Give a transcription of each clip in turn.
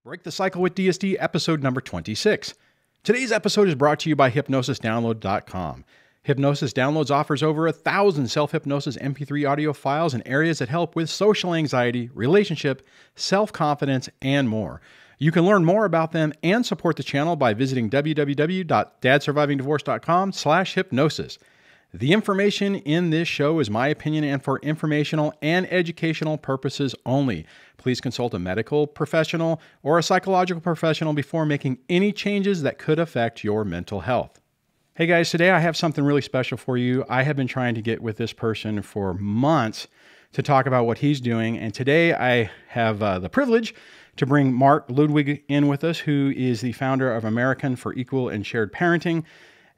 Break the Cycle with DSD, episode number 26. Today's episode is brought to you by hypnosisdownload.com. Hypnosis Downloads offers over 1,000 self-hypnosis MP3 audio files in areas that help with social anxiety, relationship, self-confidence, and more. You can learn more about them and support the channel by visiting www.dadsurvivingdivorce.com/hypnosis. The information in this show is my opinion and for informational and educational purposes only. Please consult a medical professional or a psychological professional before making any changes that could affect your mental health. Hey guys, today I have something really special for you. I have been trying to get with this person for months to talk about what he's doing, and today I have the privilege to bring Mark Ludwig in with us, who is the founder of American for Equal and Shared Parenting.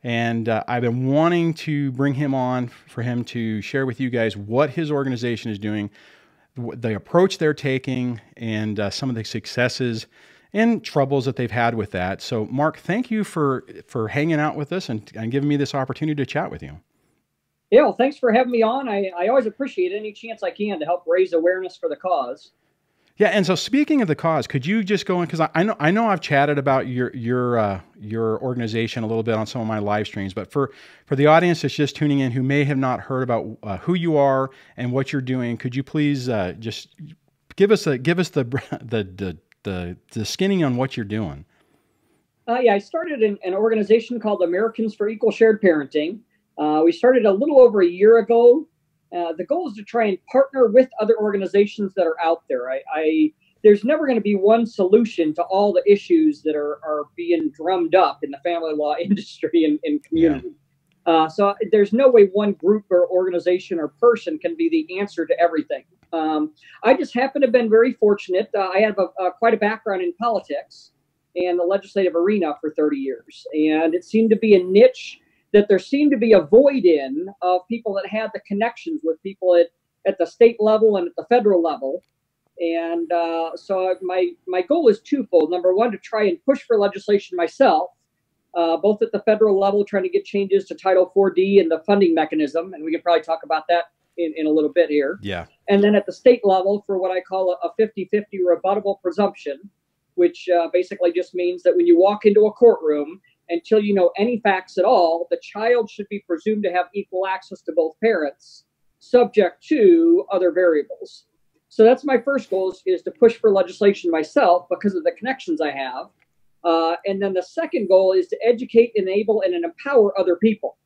And I've been wanting to bring him on for him to share with you guys what his organization is doing, the approach they're taking, and some of the successes and troubles that they've had with that. So, Mark, thank you for hanging out with us and giving me this opportunity to chat with you. Yeah, well, thanks for having me on. I always appreciate any chance I can to help raise awareness for the cause. Yeah, and so speaking of the cause, could you just go in, because I know I've chatted about your organization a little bit on some of my live streams, but for the audience that's just tuning in who may have not heard about who you are and what you're doing, could you please just give us the skinning on what you're doing? Yeah, I started an organization called Americans for Equal Shared Parenting. We started a little over a year ago. The goal is to try and partner with other organizations that are out there. There's never going to be one solution to all the issues that are being drummed up in the family law industry and community. Yeah. So there's no way one group or organization or person can be the answer to everything. I just happen to have been very fortunate. I have quite a background in politics and the legislative arena for 30 years. And it seemed to be a niche that there seemed to be a void in of people that had the connections with people at the state level and at the federal level. And so my goal is twofold. Number one, to try and push for legislation myself, both at the federal level, trying to get changes to Title 4D and the funding mechanism. And we can probably talk about that in a little bit here. Yeah. And then at the state level for what I call a 50-50 rebuttable presumption, which basically just means that when you walk into a courtroom, until you know any facts at all, the child should be presumed to have equal access to both parents, subject to other variables. So that's my first goal is to push for legislation myself because of the connections I have. And then the second goal is to educate, enable, and empower other people.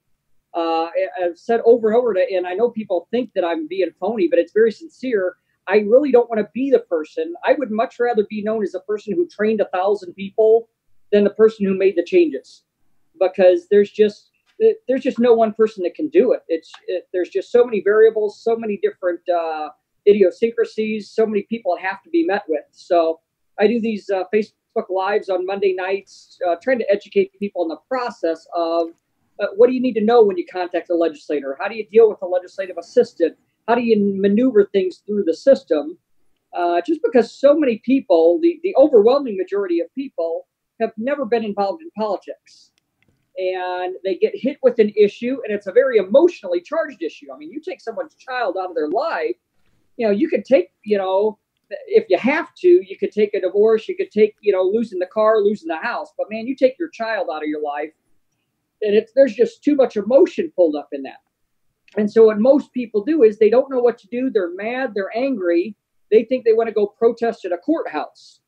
I've said over and over, and I know people think that I'm being phony, but it's very sincere. I really don't want to be the person. I would much rather be known as a person who trained 1,000 people than the person who made the changes, because there's just no one person that can do it. There's just so many variables, so many different idiosyncrasies, so many people that have to be met with. So I do these Facebook Lives on Monday nights, trying to educate people in the process of what do you need to know when you contact a legislator? How do you deal with a legislative assistant? How do you maneuver things through the system? Just because so many people, the overwhelming majority of people, have never been involved in politics, and they get hit with an issue, and it's a very emotionally charged issue. I mean, you take someone's child out of their life, you could take, if you have to, you could take a divorce, you could take, losing the car, losing the house, but man, you take your child out of your life, and there's just too much emotion pulled up in that. And so what most people do is they don't know what to do. They're mad, they're angry. They think they want to go protest at a courthouse.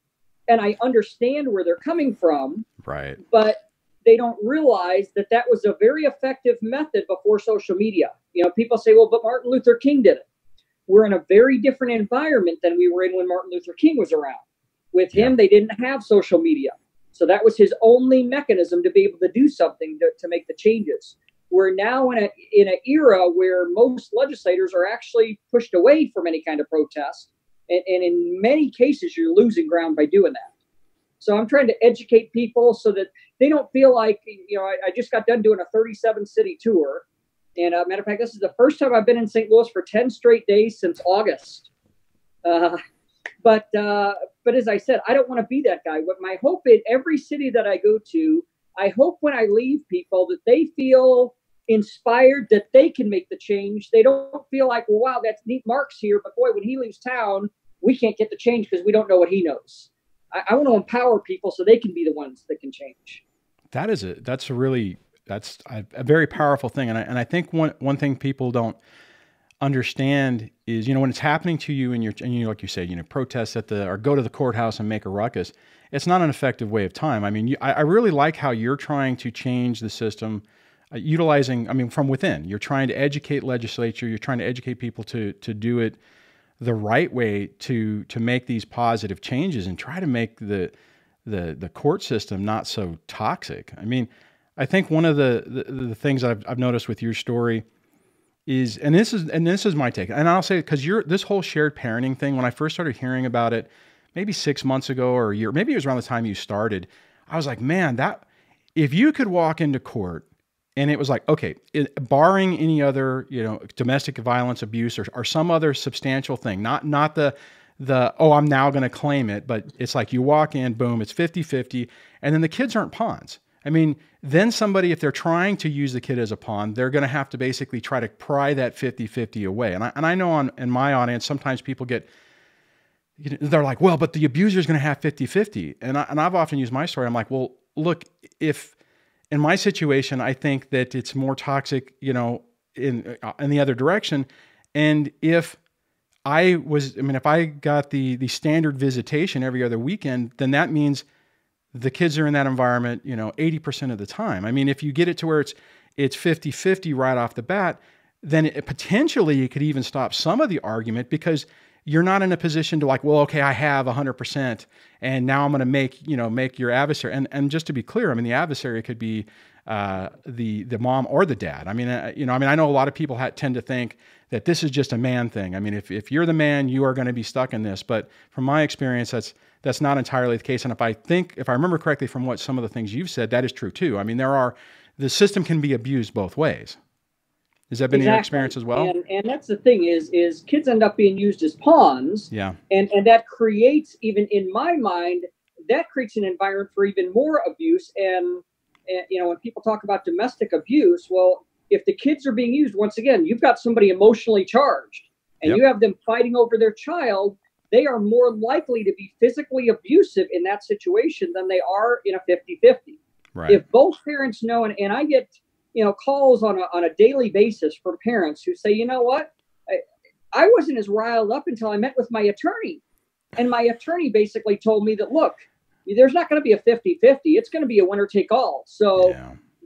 And I understand where they're coming from, right? But they don't realize that was a very effective method before social media. People say, well, but Martin Luther King did it. We're in a very different environment than we were in when Martin Luther King was around. With him, they didn't have social media. So that was his only mechanism to be able to do something to make the changes. We're now in an era where most legislators are actually pushed away from any kind of protest. And in many cases, you're losing ground by doing that. So I'm trying to educate people so that they don't feel like, I just got done doing a 37-city tour. And matter of fact, this is the first time I've been in St. Louis for 10 straight days since August. But as I said, I don't want to be that guy. What my hope in every city that I go to, I hope when I leave people that they feel inspired that they can make the change. They don't feel like, well, wow, that's neat. Mark's here, but boy, when he leaves town, we can't get the change because we don't know what he knows. I want to empower people so they can be the ones that can change. That's a very powerful thing. And I think one thing people don't understand is, when it's happening to you and you, like you said, protest or go to the courthouse and make a ruckus, it's not an effective way of time. I mean, I really like how you're trying to change the system, utilizing, from within. You're trying to educate legislature. You're trying to educate people to do it the right way, to make these positive changes and try to make the court system not so toxic. I mean, I think one of the things I've noticed with your story is, and this is my take, and I'll say, because this whole shared parenting thing, when I first started hearing about it, maybe 6 months ago or a year, maybe it was around the time you started, I was like, man, that if you could walk into court and it was like, okay, barring any other, domestic violence, abuse, or some other substantial thing, not the oh, I'm now going to claim it, but it's like you walk in, boom, it's 50-50, and then the kids aren't pawns. I mean, then somebody, if they're trying to use the kid as a pawn, they're going to have to basically try to pry that 50-50 away. And I know in my audience, sometimes people they're like, well, but the abuser is going to have 50-50. And I've often used my story. I'm like, well, look, if in my situation, I think that it's more toxic, in the other direction. And if if I got the standard visitation every other weekend, then that means the kids are in that environment, 80% of the time. I mean, if you get it to where it's 50-50 right off the bat, then potentially it could even stop some of the argument, because you're not in a position to like, well, okay, I have 100%, and now I'm going to make your adversary. And just to be clear, I mean, the adversary could be the mom or the dad. I mean, I know a lot of people tend to think that this is just a man thing. I mean, if you're the man, you are going to be stuck in this. But from my experience, that's not entirely the case. And if I remember correctly from what some of the things you've said, that is true too. I mean, the system can be abused both ways. Has that been your experience as well? And that's the thing is kids end up being used as pawns. Yeah. And that creates, even in my mind, that creates an environment for even more abuse. And when people talk about domestic abuse, well, if the kids are being used, once again, you've got somebody emotionally charged and you have them fighting over their child, they are more likely to be physically abusive in that situation than they are in a 50-50. Right. If both parents know, and I get calls on a daily basis from parents who say, you know what, I wasn't as riled up until I met with my attorney. And my attorney basically told me that, look, there's not going to be a 50-50. It's going to be a winner take all. So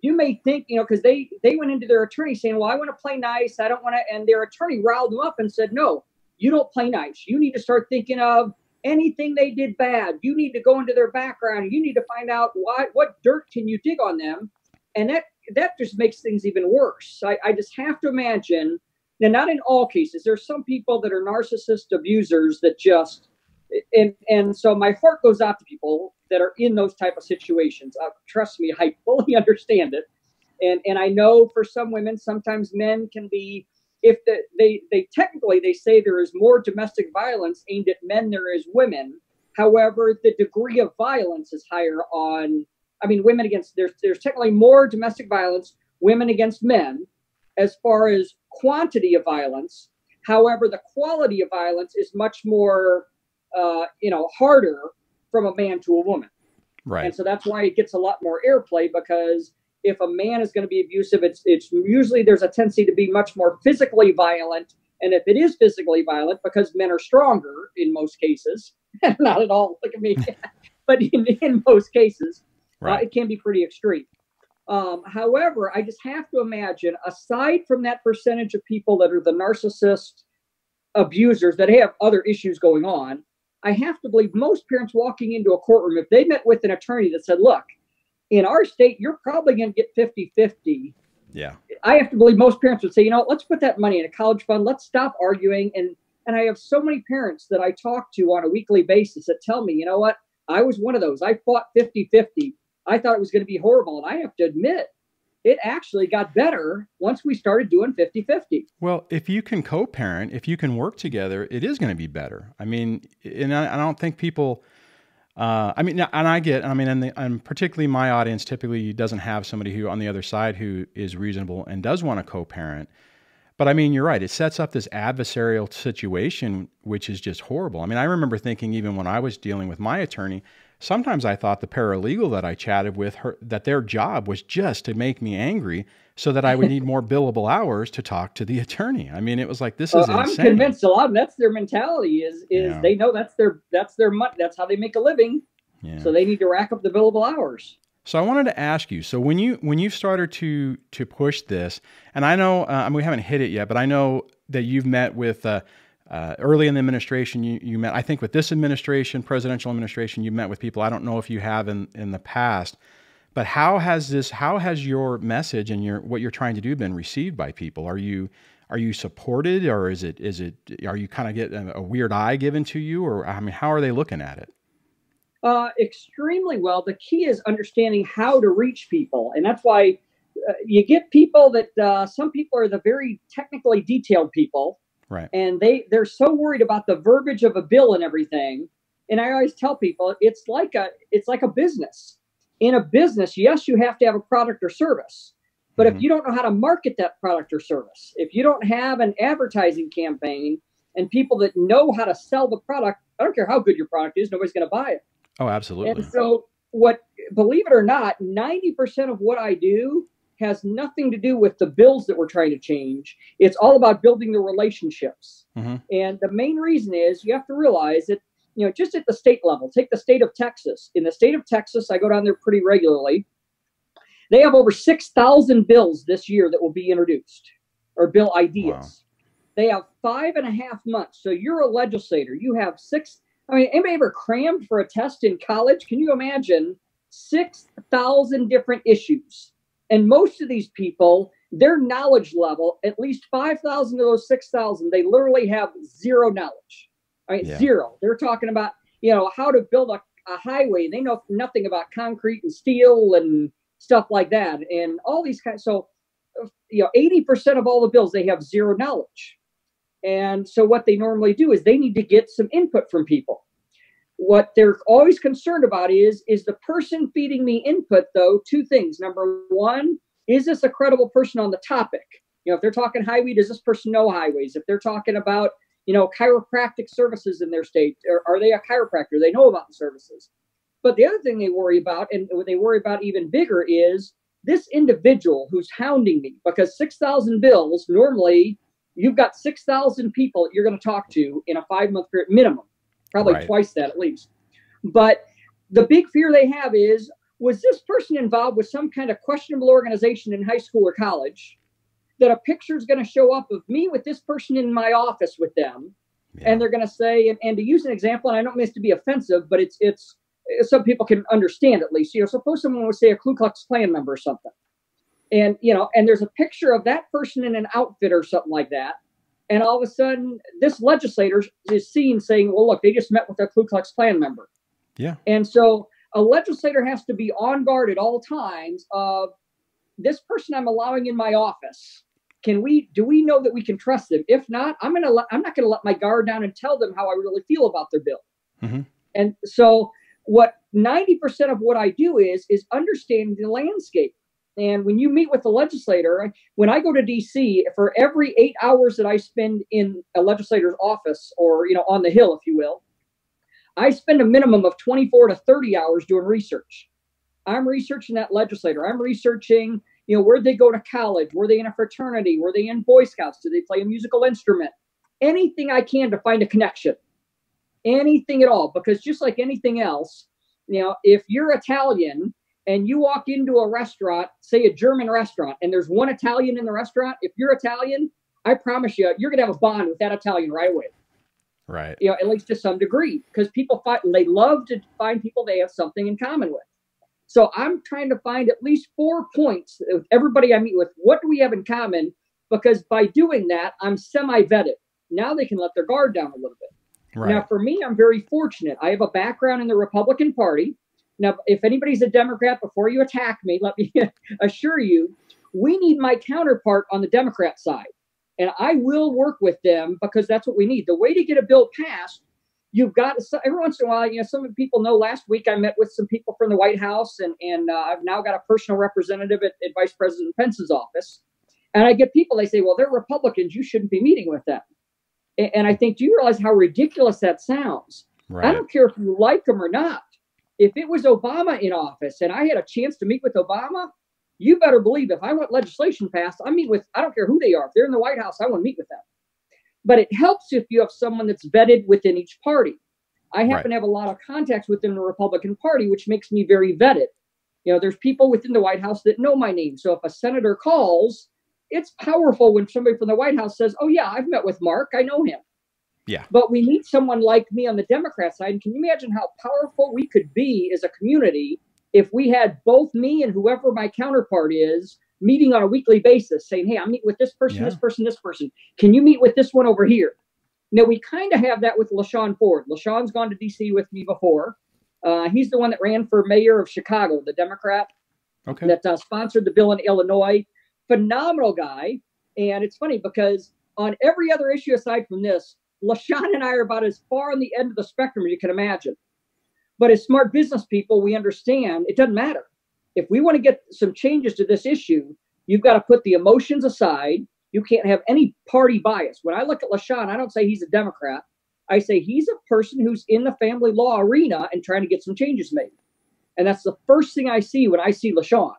you may think, because they went into their attorney saying, well, I want to play nice. I don't want to. And their attorney riled them up and said, no, you don't play nice. You need to start thinking of anything they did bad. You need to go into their background. You need to find out what dirt can you dig on them. And that just makes things even worse. I just have to imagine, now, not in all cases. There's some people that are narcissist abusers that just, and so my heart goes out to people that are in those type of situations. Trust me, I fully understand it. And I know for some women, sometimes men can be, if they technically, they say there is more domestic violence aimed at men than there is women. However, the degree of violence is higher on, women against, there's technically more domestic violence, women against men, as far as quantity of violence. However, the quality of violence is much more, harder from a man to a woman. Right. And so that's why it gets a lot more airplay, because if a man is going to be abusive, it's usually there's a tendency to be much more physically violent. And if it is physically violent, because men are stronger in most cases, not at all, look at me, but in most cases, it can be pretty extreme. However, I just have to imagine, aside from that percentage of people that are the narcissist abusers that have other issues going on, I have to believe most parents walking into a courtroom, if they met with an attorney that said, look, in our state, you're probably going to get 50-50. Yeah. I have to believe most parents would say, let's put that money in a college fund. Let's stop arguing. And I have so many parents that I talk to on a weekly basis that tell me, you know what, I was one of those. I fought 50-50. I thought it was going to be horrible. And I have to admit, it actually got better once we started doing 50-50. Well, if you can co-parent, if you can work together, it is going to be better. I mean, and I don't think people, and particularly my audience typically doesn't have somebody who on the other side who is reasonable and does want to co-parent. But I mean, you're right. It sets up this adversarial situation, which is just horrible. I mean, I remember thinking even when I was dealing with my attorney, sometimes I thought the paralegal that I chatted with, that their job was just to make me angry so that I would need more billable hours to talk to the attorney. I mean, it was like, this is I'm insane. convinced a lot of that's their mentality is Yeah. they know that's their money. That's how they make a living. Yeah. So they need to rack up the billable hours. So I wanted to ask you, so when you started to push this, and I know, I mean, we haven't hit it yet, but I know that you've met with, early in the administration, you met, I think with this administration, presidential administration, you met with people. I don't know if you have in the past, but how has your message and what you're trying to do been received by people? Are you supported, or are you kind of getting a weird eye given to you, or I mean, how are they looking at it? Extremely well. The key is understanding how to reach people. And that's why you get people that some people are the very technically detailed people. Right. And they're so worried about the verbiage of a bill and everything. And I always tell people it's like a business. In a business, yes, you have to have a product or service. But if you don't know how to market that product or service, if you don't have an advertising campaign and people that know how to sell the product, I don't care how good your product is, nobody's going to buy it. Oh, absolutely. And so believe it or not, 90% of what I do has nothing to do with the bills that we're trying to change. It's all about building the relationships. Mm-hmm. And the main reason is you have to realize that, just at the state level, take the state of Texas. In the state of Texas, I go down there pretty regularly. They have over 6,000 bills this year that will be introduced, or bill ideas. Wow. They have 5.5 months. So you're a legislator. You have anybody ever crammed for a test in college? Can you imagine 6,000 different issues? And most of these people, their knowledge level, at least 5,000 of those 6,000, they literally have zero knowledge. Zero. They're talking about, how to build a highway. They know nothing about concrete and steel and stuff like that. And all these kinds. So, 80% of all the bills, they have zero knowledge. And so what they normally do is they need to get some input from people. What they're always concerned about is the person feeding me input, though, two things. Number one, is this a credible person on the topic? If they're talking highway, does this person know highways? If they're talking about, chiropractic services in their state, are they a chiropractor? They know about the services. But the other thing they worry about, and what they worry about even bigger, is this individual who's hounding me, because 6,000 bills, normally you've got 6,000 people that you're going to talk to in a 5-month period minimum, probably twice that at least. But the big fear they have is, was this person involved with some kind of questionable organization in high school or college that a picture is going to show up of me with this person in my office with them? Yeah. And they're going to say, and to use an example, and I don't mean this to be offensive, but it's some people can understand at least, suppose someone would say a Ku Klux Klan member or something. And, and there's a picture of that person in an outfit or something like that. And all of a sudden, this legislator is seen saying, well, look, they just met with a Ku Klux Klan member. Yeah. And so a legislator has to be on guard at all times of this person I'm allowing in my office. Do we know that we can trust them? If not, I'm not going to let my guard down and tell them how I really feel about their bill. Mm-hmm. And so what 90% of what I do is understanding the landscape. And when you meet with the legislator, when I go to D.C., for every 8 hours that I spend in a legislator's office, or, on the Hill, if you will, I spend a minimum of 24 to 30 hours doing research. I'm researching that legislator. I'm researching, where'd they go to college? Were they in a fraternity? Were they in Boy Scouts? Did they play a musical instrument? Anything I can to find a connection. Anything at all. Because just like anything else, if you're Italian and you walk into a restaurant, say a German restaurant, and there's one Italian in the restaurant, if you're Italian, I promise you're going to have a bond with that Italian right away. Right. At least to some degree, because they love to find people they have something in common with. So I'm trying to find at least 4 points with everybody I meet with. What do we have in common? Because by doing that, I'm semi-vetted. Now they can let their guard down a little bit. Right. Now, for me, I'm very fortunate. I have a background in the Republican Party. Now, if anybody's a Democrat, before you attack me, let me assure you, we need my counterpart on the Democrat side. And I will work with them because that's what we need. The way to get a bill passed, you've got, every once in a while, some people know last week I met with some people from the White House, and I've now got a personal representative at Vice President Pence's office. And I get people, they say, well, they're Republicans, you shouldn't be meeting with them. And I think, do you realize how ridiculous that sounds? Right. I don't care if you like them or not. If it was Obama in office and I had a chance to meet with Obama, you better believe if I want legislation passed, I don't care who they are. If they're in the White House, I want to meet with them. But it helps if you have someone that's vetted within each party. I happen to have a lot of contacts within the Republican Party, which makes me very vetted. There's people within the White House that know my name. So if a senator calls, it's powerful when somebody from the White House says, oh, yeah, I've met with Mark. I know him. Yeah. But we need someone like me on the Democrat side. And can you imagine how powerful we could be as a community if we had both me and whoever my counterpart is meeting on a weekly basis saying, hey, I'm meeting with this person, this person, this person. Can you meet with this one over here? Now, we kind of have that with LaShawn Ford. LaShawn's gone to D.C. with me before. He's the one that ran for mayor of Chicago, the Democrat that sponsored the bill in Illinois. Phenomenal guy. And it's funny because on every other issue aside from this, LaShawn and I are about as far on the end of the spectrum as you can imagine. But as smart business people, we understand it doesn't matter. If we want to get some changes to this issue, you've got to put the emotions aside. You can't have any party bias. When I look at LaShawn, I don't say he's a Democrat. I say he's a person who's in the family law arena and trying to get some changes made. And that's the first thing I see when I see LaShawn.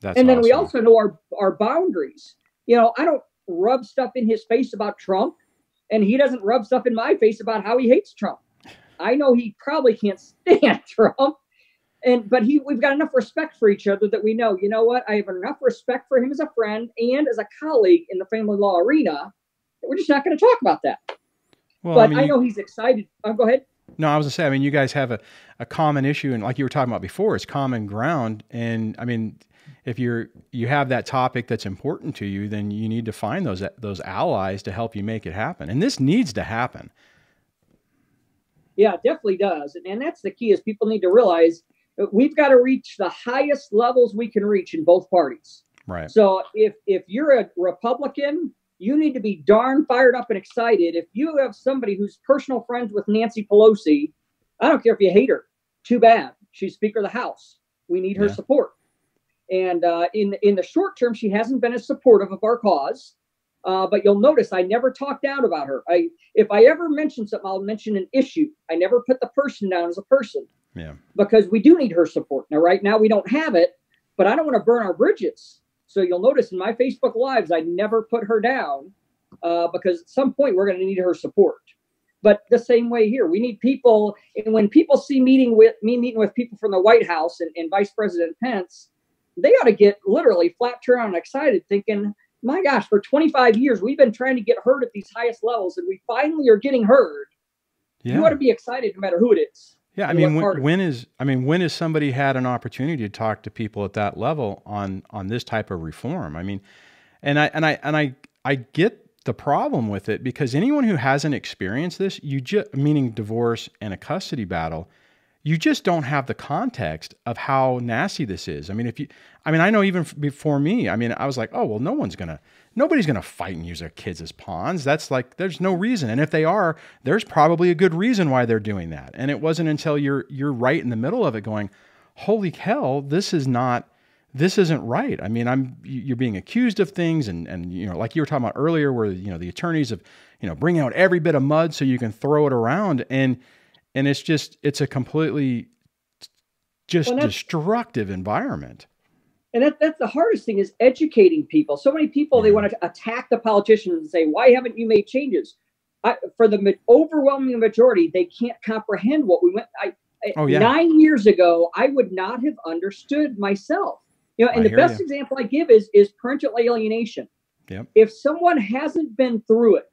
And then we also know our boundaries. I don't rub stuff in his face about Trump, and he doesn't rub stuff in my face about how he hates Trump. I know he probably can't stand Trump, but we've got enough respect for each other that we know, you know what? I have enough respect for him as a friend and as a colleague in the family law arena that we're just not going to talk about that. Well, but I know he's excited. Go ahead. No, I was going to say, you guys have a common issue, and like you were talking about before, it's common ground. And if you have that topic that's important to you, then you need to find those allies to help you make it happen. And this needs to happen. Yeah, it definitely does. And that's the key is people need to realize that we've got to reach the highest levels we can reach in both parties. Right. So if you're a Republican, you need to be darn fired up and excited. If you have somebody who's personal friends with Nancy Pelosi, I don't care if you hate her. Too bad. She's Speaker of the House. We need her support. And in the short term, she hasn't been as supportive of our cause. But you'll notice I never talk down about her. If I ever mention something, I'll mention an issue. I never put the person down as a person. Yeah. Because we do need her support. Now, right now, we don't have it, but I don't want to burn our bridges. So you'll notice in my Facebook Lives, I never put her down because at some point we're going to need her support. But the same way here, we need people. And when people see me meeting with people from the White House and Vice President Pence, they ought to get literally flat turned on and excited thinking, my gosh, for 25 years, we've been trying to get heard at these highest levels and we finally are getting heard. Yeah. You ought to be excited no matter who it is. Yeah, when has somebody had an opportunity to talk to people at that level on this type of reform? And I get the problem with it because anyone who hasn't experienced this, meaning divorce and a custody battle, you just don't have the context of how nasty this is. I know even before me, I was like, oh, well, nobody's going to fight and use their kids as pawns. That's like, there's no reason. And if they are, there's probably a good reason why they're doing that. And it wasn't until you're right in the middle of it going, holy hell, this isn't right. You're being accused of things. And like you were talking about earlier, where, the attorneys have, bring out every bit of mud so you can throw it around. And it's a completely destructive environment. And that's the hardest thing is educating people. So many people, they want to attack the politicians and say, why haven't you made changes? For the overwhelming majority, they can't comprehend what we went. 9 years ago, I would not have understood myself. And the best example I give is parental alienation. Yep. If someone hasn't been through it,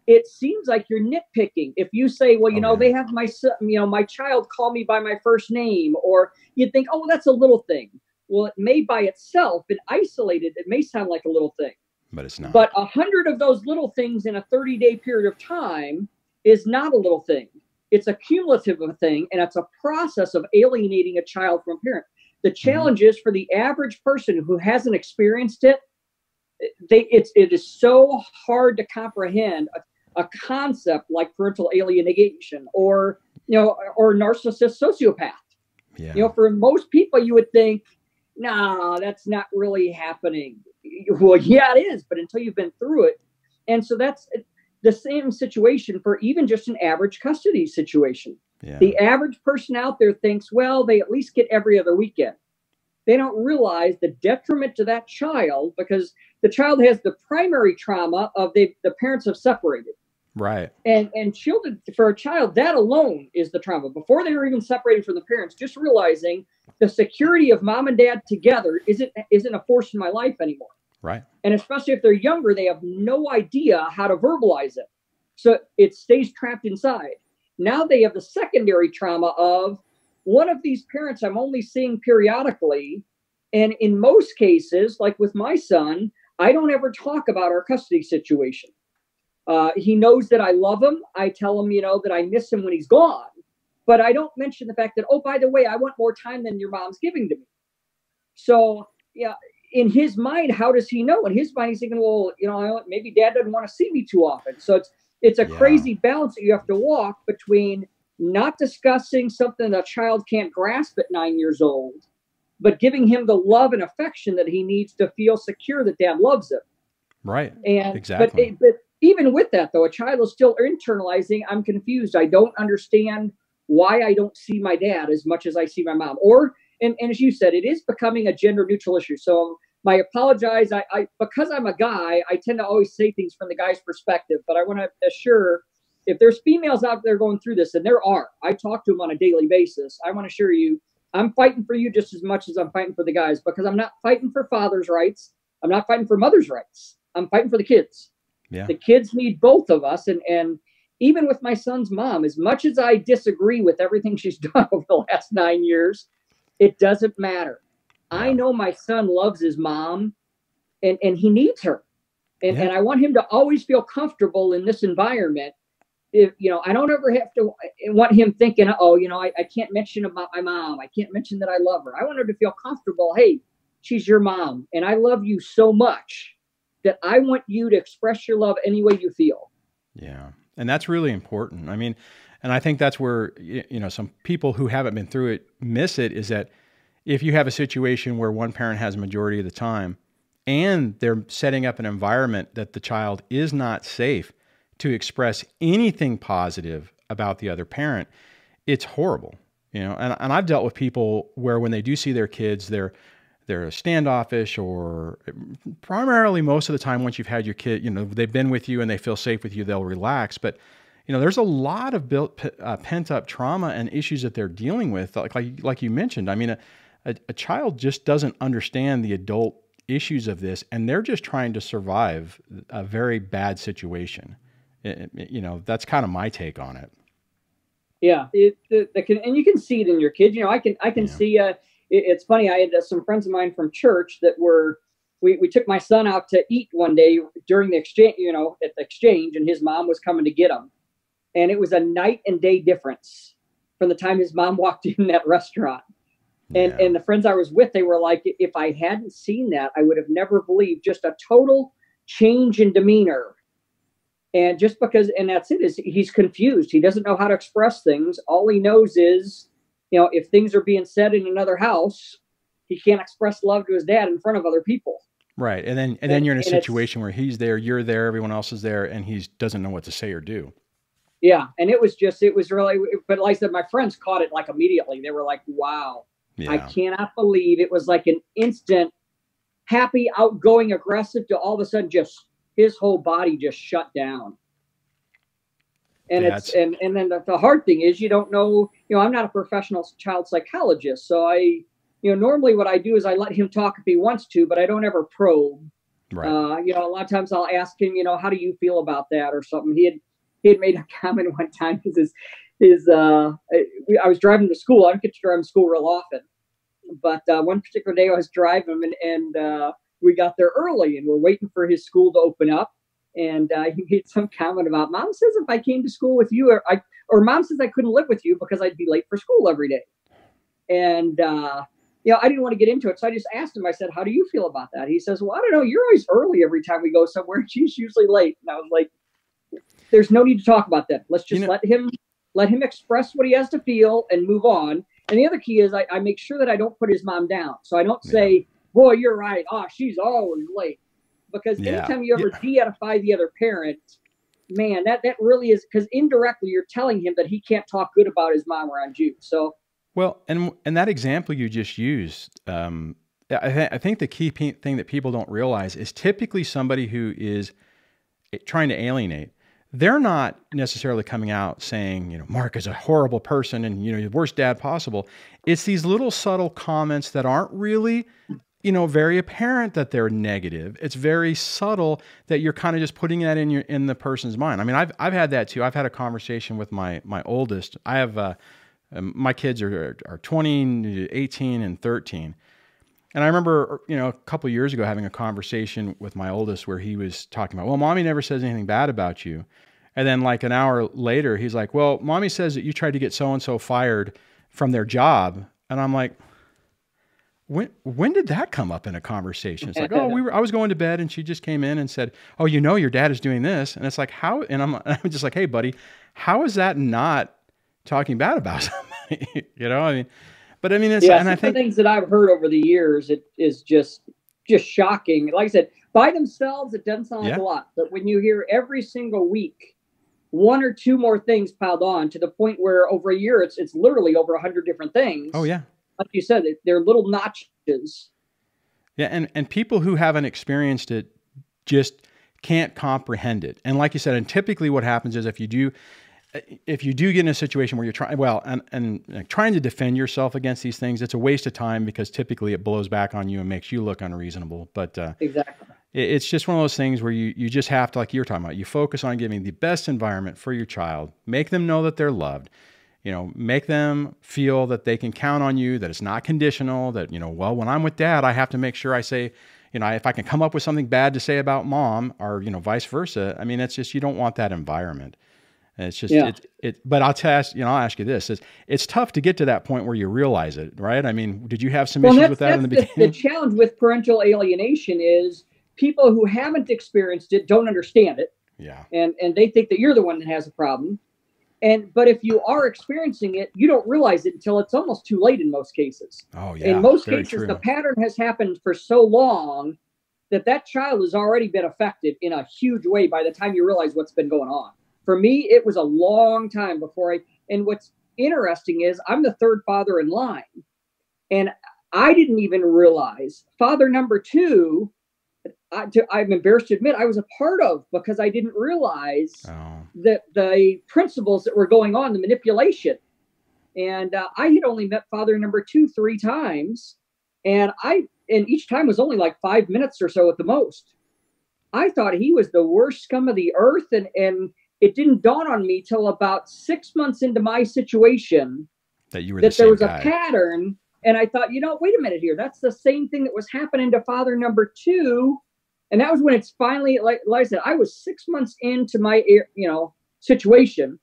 it seems like you're nitpicking. If you say, well, they have my son, my child call me by my first name, or you think, oh, well, that's a little thing. Well, it may by itself, but isolated, it may sound like a little thing. But it's not. But 100 of those little things in a 30-day period of time is not a little thing. It's a cumulative of a thing, and it's a process of alienating a child from a parent. The challenge is for the average person who hasn't experienced it, it is so hard to comprehend a concept like parental alienation or narcissist sociopath. Yeah. For most people, you would think, no, that's not really happening. Well, yeah, it is, but until you've been through it. And so that's the same situation for even just an average custody situation. Yeah. The average person out there thinks, well, they at least get every other weekend. They don't realize the detriment to that child, because the child has the primary trauma of the parents have separated. Right. And children, for a child, that alone is the trauma. Before they were even separated from the parents, just realizing the security of mom and dad together isn't a force in my life anymore. Right. And especially if they're younger, they have no idea how to verbalize it. So it stays trapped inside. Now they have the secondary trauma of one of these parents I'm only seeing periodically. And in most cases, like with my son, I don't ever talk about our custody situation. He knows that I love him. I tell him, that I miss him when he's gone. But I don't mention the fact that, oh, by the way, I want more time than your mom's giving to me. So, yeah, in his mind, how does he know? In his mind, he's thinking, well, maybe dad doesn't want to see me too often. So it's a crazy balance that you have to walk between not discussing something that a child can't grasp at 9 years old, but giving him the love and affection that he needs to feel secure that dad loves him. Right. And exactly. But even with that, though, a child is still internalizing, I'm confused. I don't understand why I don't see my dad as much as I see my mom. And as you said, it is becoming a gender neutral issue. So I apologize. I because I'm a guy, I tend to always say things from the guy's perspective. But I want to assure, if there's females out there going through this, and there are, I talk to them on a daily basis. I want to assure you, I'm fighting for you just as much as I'm fighting for the guys, because I'm not fighting for father's rights. I'm not fighting for mother's rights. I'm fighting for the kids. Yeah. The kids need both of us. And even with my son's mom, as much as I disagree with everything she's done over the last 9 years, it doesn't matter. Yeah. I know my son loves his mom, and he needs her. And I want him to always feel comfortable in this environment. If, I don't ever have to want him thinking, I can't mention about my mom. I can't mention that I love her. I want her to feel comfortable. Hey, she's your mom, and I love you so much that I want you to express your love any way you feel. Yeah. And that's really important. I mean, and I think that's where, some people who haven't been through it miss it, is that if you have a situation where one parent has a majority of the time and they're setting up an environment that the child is not safe to express anything positive about the other parent, it's horrible, and I've dealt with people where when they do see their kids, they're standoffish, or primarily most of the time, once you've had your kid, they've been with you and they feel safe with you, they'll relax. But, there's a lot of pent up trauma and issues that they're dealing with. Like you mentioned, I mean, a child just doesn't understand the adult issues of this, and they're just trying to survive a very bad situation. That's kind of my take on it. Yeah. And you can see it in your kids. I can see, it's funny. I had some friends of mine from church that we took my son out to eat one day during the exchange, at the exchange, and his mom was coming to get him. And it was a night and day difference from the time his mom walked in that restaurant. And the friends I was with, they were like, if I hadn't seen that, I would have never believed just a total change in demeanor. And just because, and that's it, is he's confused. He doesn't know how to express things. All he knows is, if things are being said in another house, he can't express love to his dad in front of other people. Right. And then you're in a situation where he's there, you're there, everyone else is there, and he doesn't know what to say or do. Yeah. And it was really, but like I said, my friends caught it like immediately. They were like, wow, I cannot believe it was like an instant happy, outgoing, aggressive to all of a sudden just his whole body just shut down. And and then the hard thing is, you don't know, I'm not a professional child psychologist. So normally what I do is I let him talk if he wants to, but I don't ever probe. Right. A lot of times I'll ask him, how do you feel about that or something? He had made a comment one time, because I was driving to school. I don't get to drive to school real often, but one particular day I was driving him, and we got there early, and we're waiting for his school to open up. And he made some comment about, Mom says if I came to school with you, or Mom says I couldn't live with you because I'd be late for school every day. And I didn't want to get into it, so I just asked him. I said, "How do you feel about that?" He says, "Well, I don't know. You're always early every time we go somewhere. She's usually late." And I was like, "There's no need to talk about that. Let's just let him express what he has to feel and move on." And the other key is I make sure that I don't put his mom down. So I don't say, boy, you're right. Oh, she's always late. Because anytime you ever de-edify the other parent, man, that really is, because indirectly you're telling him that he can't talk good about his mom around you. So, well, and that example you just used, I think the key thing that people don't realize is typically somebody who is trying to alienate, they're not necessarily coming out saying, you know, Mark is a horrible person and, you know, the worst dad possible. It's these little subtle comments that aren't really, you know, very apparent that they're negative. It's very subtle that you're kind of just putting that in the person's mind. I mean, I've had that too. I've had a conversation with my oldest. I have my kids are 20, 18, and 13. And I remember, you know, a couple of years ago having a conversation with my oldest where he was talking about, well, mommy never says anything bad about you. And then like an hour later, he's like, well, mommy says that you tried to get so-and-so fired from their job. And I'm like, when did that come up in a conversation? It's like, oh, I was going to bed and she just came in and said, oh, you know, your dad is doing this. And it's like, how? And I'm just like, hey, buddy, how is that not talking bad about somebody? You know, I mean, but I mean, it's, and I think the things that I've heard over the years, it is just shocking. Like I said, by themselves, it doesn't sound like a lot, but when you hear every single week, one or two more things piled on to the point where over a year, it's literally over 100 different things. Oh yeah. Like you said, they're little notches. Yeah. And people who haven't experienced it just can't comprehend it. And like you said, and typically what happens is if you do get in a situation where you're trying, and trying to defend yourself against these things, it's a waste of time because typically it blows back on you and makes you look unreasonable. But exactly, it's just one of those things where you just have to, like you're talking about, you focus on giving the best environment for your child, make them know that they're loved, you know, make them feel that they can count on you, that it's not conditional, that, you know, well, when I'm with dad, I have to make sure I say, you know, if I can come up with something bad to say about mom or, you know, vice versa. I mean, it's just, you don't want that environment. And it's just, but I'll ask you this, it's tough to get to that point where you realize it, right? I mean, did you have some issues with that in the beginning? The challenge with parental alienation is people who haven't experienced it don't understand it. Yeah. And they think that you're the one that has a problem. But if you are experiencing it, you don't realize it until it's almost too late in most cases. Oh yeah. In most cases, the pattern has happened for so long that child has already been affected in a huge way by the time you realize what's been going on. For me, it was a long time before and what's interesting is I'm the third father in line. And I didn't even realize father number two, I'm embarrassed to admit I was a part of, because I didn't realize that the principles that were going on, the manipulation. And I had only met father number two 3 times. And each time was only like 5 minutes or so at the most. I thought he was the worst scum of the earth. And it didn't dawn on me till about 6 months into my situation that there was a pattern. And I thought, you know, wait a minute here. That's the same thing that was happening to father number two. And that was when it's finally, like I said, I was 6 months into my, you know, situation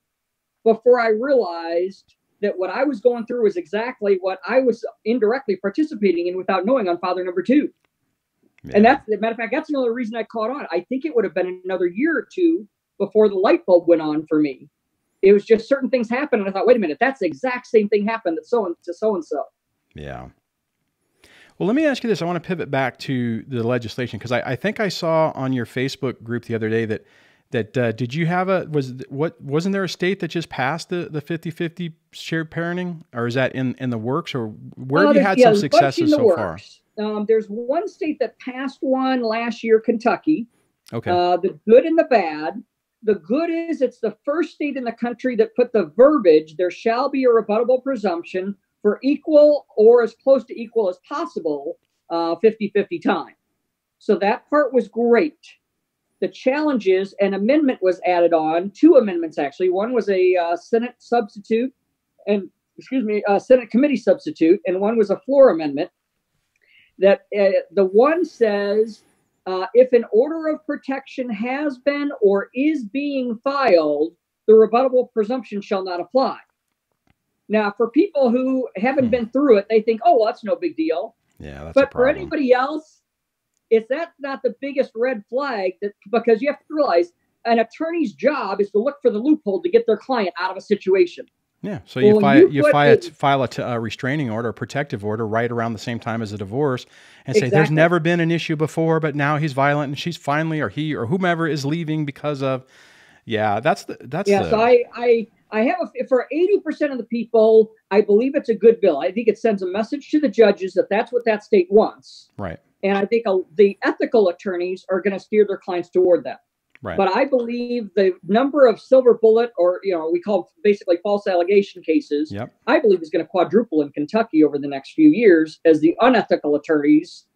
before I realized that what I was going through was exactly what I was indirectly participating in without knowing on father number two. Yeah. And that's, as a matter of fact, that's another reason I caught on. I think it would have been another year or two before the light bulb went on for me. It was just certain things happened. And I thought, wait a minute, that's the exact same thing happened to so-and-so. Yeah. Well, let me ask you this. I want to pivot back to the legislation, because I think I saw on your Facebook group the other day that did you have wasn't there a state that just passed the 50-50 shared parenting, or is that in the works, or where have you had some successes so far? There's one state that passed one last year, Kentucky. Okay. The good and the bad. The good is it's the first state in the country that put the verbiage, there shall be a rebuttable presumption for equal or as close to equal as possible 50-50 time. So that part was great. The challenge is an amendment was added on, 2 amendments actually. One was a Senate substitute Senate committee substitute, and one was a floor amendment. That the one says, if an order of protection has been or is being filed, the rebuttable presumption shall not apply. Now, for people who haven't been through it, they think, oh, well, that's no big deal. Yeah, that's but for anybody else, that's not the biggest red flag, because you have to realize an attorney's job is to look for the loophole to get their client out of a situation. Yeah. So Well, file a restraining order, a protective order, right around the same time as a divorce, and say there's exactly. never been an issue before, but now he's violent, and she's finally, or he or whomever is leaving because of. Yeah, So I have for 80% of the people, I believe it's a good bill. I think it sends a message to the judges that that's what that state wants. Right. And I think the ethical attorneys are going to steer their clients toward that. Right. But I believe the number of silver bullet, or we call basically false allegation cases, Yep. I believe is going to quadruple in Kentucky over the next few years as the unethical attorneys,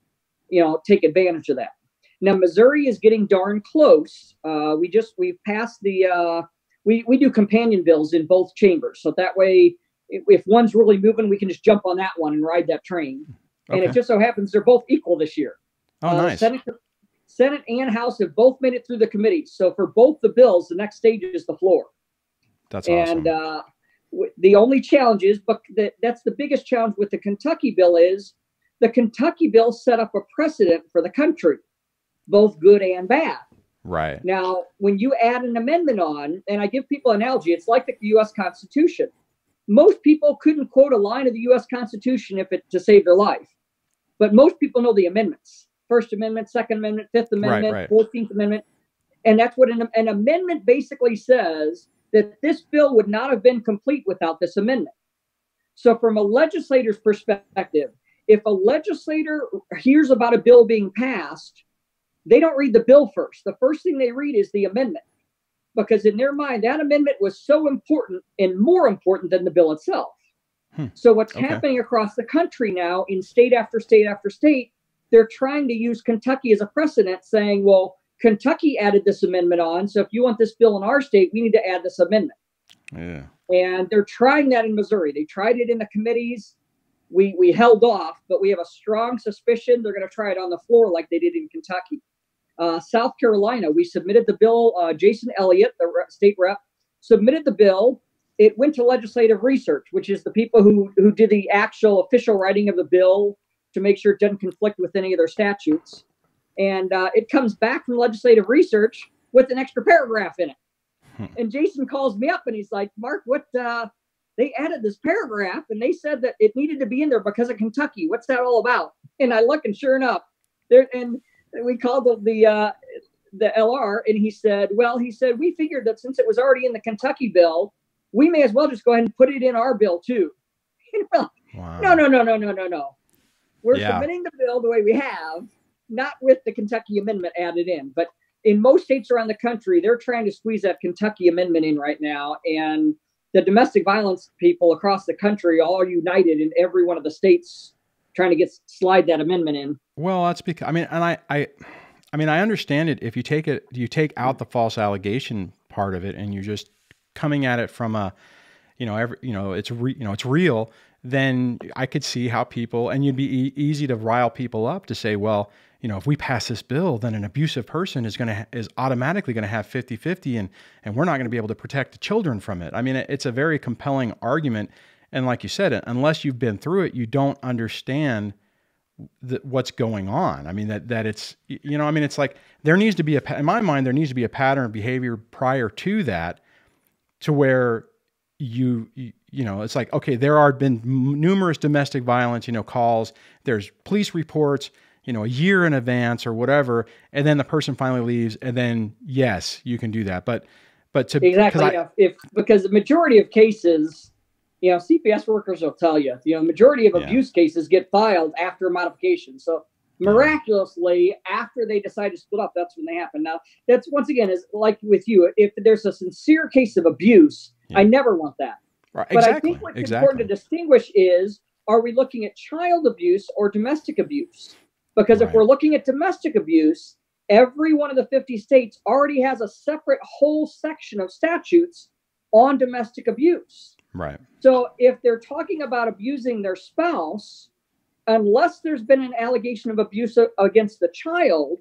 take advantage of that. Now, Missouri is getting darn close. We've passed we do companion bills in both chambers. So that way, if one's really moving, we can just jump on that one and ride that train. And it just so happens they're both equal this year. Oh, nice. Senate and House have both made it through the committees. So for both the bills, the next stage is the floor. That's awesome. And the only challenge is, but that's the biggest challenge with the Kentucky bill is the Kentucky bill set up a precedent for the country, both good and bad. Right. Now, when you add an amendment on, and I give people an analogy, it's like the U.S. Constitution. Most people couldn't quote a line of the U.S. Constitution to save their life. But most people know the amendments. First Amendment, Second Amendment, Fifth Amendment, right. 14th Amendment. And that's what an amendment basically says, that this bill would not have been complete without this amendment. So from a legislator's perspective, if a legislator hears about a bill being passed, they don't read the bill first. The first thing they read is the amendment, because in their mind, that amendment was so important and more important than the bill itself. So what's happening across the country now in state after state after state, they're trying to use Kentucky as a precedent, saying, well, Kentucky added this amendment on, so if you want this bill in our state, we need to add this amendment. Yeah. And they're trying that in Missouri. They tried it in the committees. We held off, but we have a strong suspicion they're going to try it on the floor like they did in Kentucky. South Carolina, we submitted the bill. Jason Elliott, the state rep, submitted the bill. It went to legislative research, which is the people who did the actual official writing of the bill to make sure it doesn't conflict with any of their statutes. And it comes back from legislative research with an extra paragraph in it. And Jason calls me up and he's like, Mark, they added this paragraph and they said that it needed to be in there because of Kentucky. What's that all about? And I look, and sure enough, and we called the LR, and he said, we figured that since it was already in the Kentucky bill, we may as well just go ahead and put it in our bill too. Wow. No. We're submitting the bill the way we have, not with the Kentucky amendment added in. But in most states around the country, they're trying to squeeze that Kentucky amendment in right now. And the domestic violence people across the country all are united in every one of the states trying to slide that amendment in. Well, that's because I understand it. If you take out the false allegation part of it, and you're just coming at it from a, it's real. Then I could see how people, and you'd be easy to rile people up to say, well, if we pass this bill, then an abusive person is automatically going to have 50-50, and we're not going to be able to protect the children from it. I mean, it's a very compelling argument. And like you said, unless you've been through it, you don't understand what's going on. I mean, that it's, it's like there needs to be in my mind, there needs to be a pattern of behavior prior to that, to where it's like, okay, there are been numerous domestic violence, calls, there's police reports, a year in advance or whatever. And then the person finally leaves, and then yes, you can do that. But because the majority of cases, CPS workers will tell you, the majority of abuse cases get filed after modification. So miraculously, after they decide to split up, that's when they happen. Now, that's, once again, is like with you, if there's a sincere case of abuse, I never want that. Right. But I think what's important to distinguish is, are we looking at child abuse or domestic abuse? Because if we're looking at domestic abuse, every one of the 50 states already has a separate whole section of statutes on domestic abuse. Right. So if they're talking about abusing their spouse, unless there's been an allegation of abuse against the child,